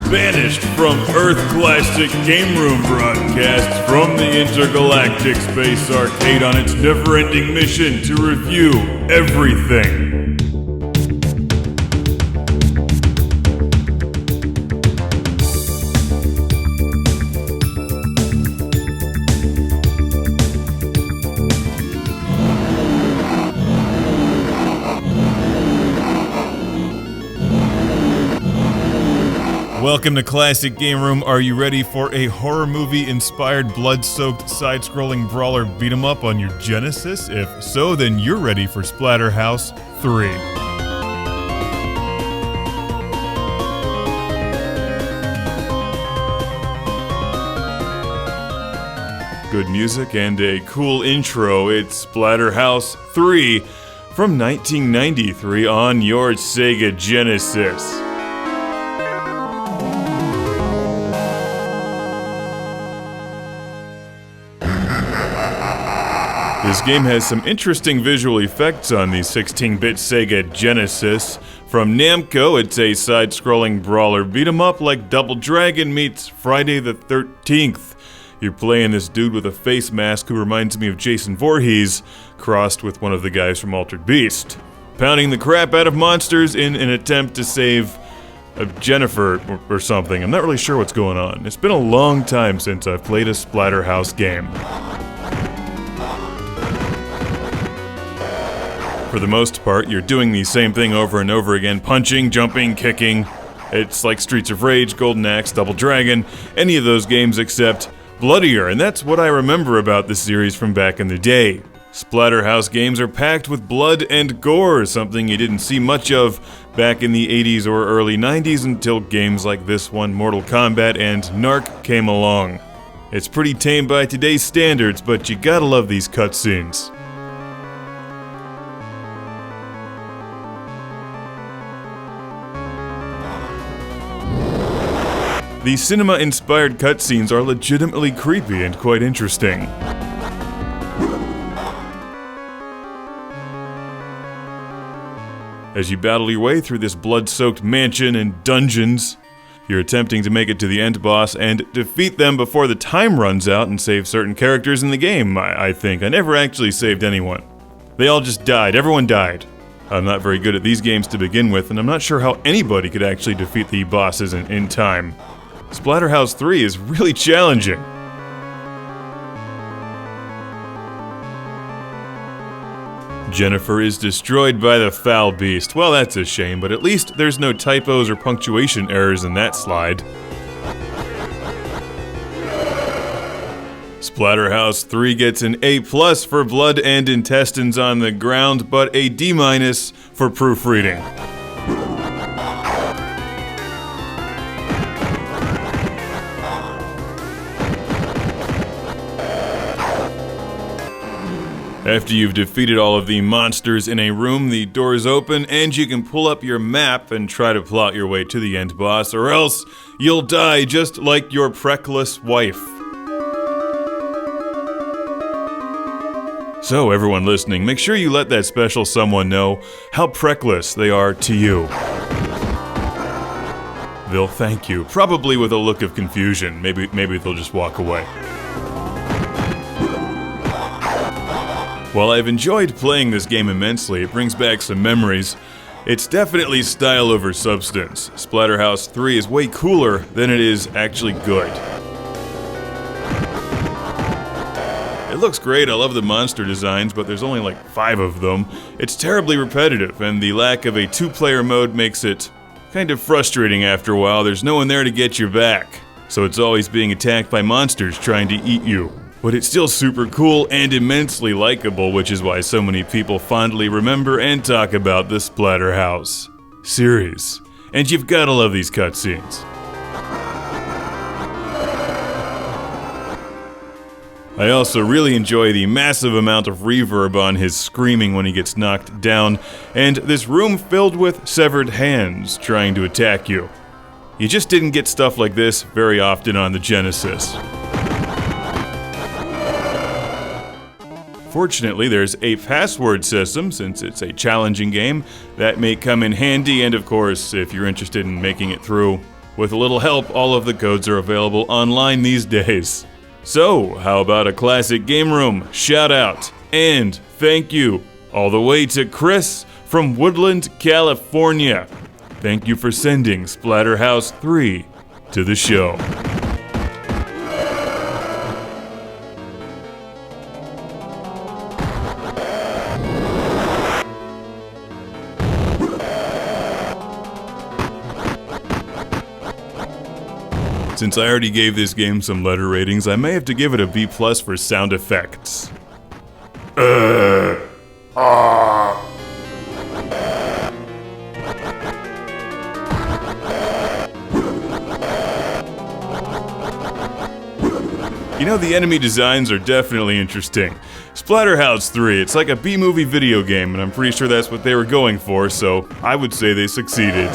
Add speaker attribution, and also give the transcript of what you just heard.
Speaker 1: Banished from Earth Classic Game Room broadcasts from the Intergalactic Space Arcade on its never-ending mission to review everything. Welcome to Classic Game Room. Are you ready for a horror movie-inspired, blood-soaked, side-scrolling brawler beat-em-up on your Genesis? If so, then you're ready for Splatterhouse 3. Good music and a cool intro. It's Splatterhouse 3 from 1993 on your Sega Genesis. This game has some interesting visual effects on the 16-bit Sega Genesis. From Namco, it's a side-scrolling brawler beat-em-up like Double Dragon meets Friday the 13th. You're playing this dude with a face mask who reminds me of Jason Voorhees, crossed with one of the guys from Altered Beast, pounding the crap out of monsters in an attempt to save Jennifer or something. I'm not really sure what's going on. It's been a long time since I've played a Splatterhouse game. For the most part, you're doing the same thing over and over again, punching, jumping, kicking. It's like Streets of Rage, Golden Axe, Double Dragon, any of those games except bloodier, and that's what I remember about the series from back in the day. Splatterhouse games are packed with blood and gore, something you didn't see much of back in the 80s or early 90s until games like this one, Mortal Kombat and Narc, came along. It's pretty tame by today's standards, but you gotta love these cutscenes. The cinema-inspired cutscenes are legitimately creepy and quite interesting. As you battle your way through this blood-soaked mansion and dungeons, you're attempting to make it to the end boss and defeat them before the time runs out and save certain characters in the game, I think. I never actually saved anyone. They all just died. Everyone died. I'm not very good at these games to begin with, and I'm not sure how anybody could actually defeat the bosses in time. Splatterhouse 3 is really challenging. Jennifer is destroyed by the foul beast. Well, that's a shame, but at least there's no typos or punctuation errors in that slide. Splatterhouse 3 gets an A+ for blood and intestines on the ground, but a D- for proofreading. After you've defeated all of the monsters in a room, the doors open and you can pull up your map and try to plot your way to the end boss, or else you'll die just like your preckless wife. So everyone listening, make sure you let that special someone know how preckless they are to you. They'll thank you, probably with a look of confusion. Maybe they'll just walk away. While I've enjoyed playing this game immensely, it brings back some memories. It's definitely style over substance. Splatterhouse 3 is way cooler than it is actually good. It looks great, I love the monster designs, but there's only like 5 of them. It's terribly repetitive, and the lack of a 2-player mode makes it kind of frustrating after a while. There's no one there to get your back, so it's always being attacked by monsters trying to eat you. But it's still super cool and immensely likable, which is why so many people fondly remember and talk about the Splatterhouse series. And you've gotta love these cutscenes. I also really enjoy the massive amount of reverb on his screaming when he gets knocked down, and this room filled with severed hands trying to attack you. You just didn't get stuff like this very often on the Genesis. Fortunately, there's a password system, since it's a challenging game, that may come in handy, and of course, if you're interested in making it through, With a little help, all of the codes are available online these days. So, how about a classic game room shout out and thank you all the way to Chris from Woodland, California. Thank you for sending Splatterhouse 3 to the show. Since I already gave this game some letter ratings, I may have to give it a B+ for sound effects. You know, the enemy designs are definitely interesting. Splatterhouse 3, it's like a B-movie video game, and I'm pretty sure that's what they were going for, so I would say they succeeded.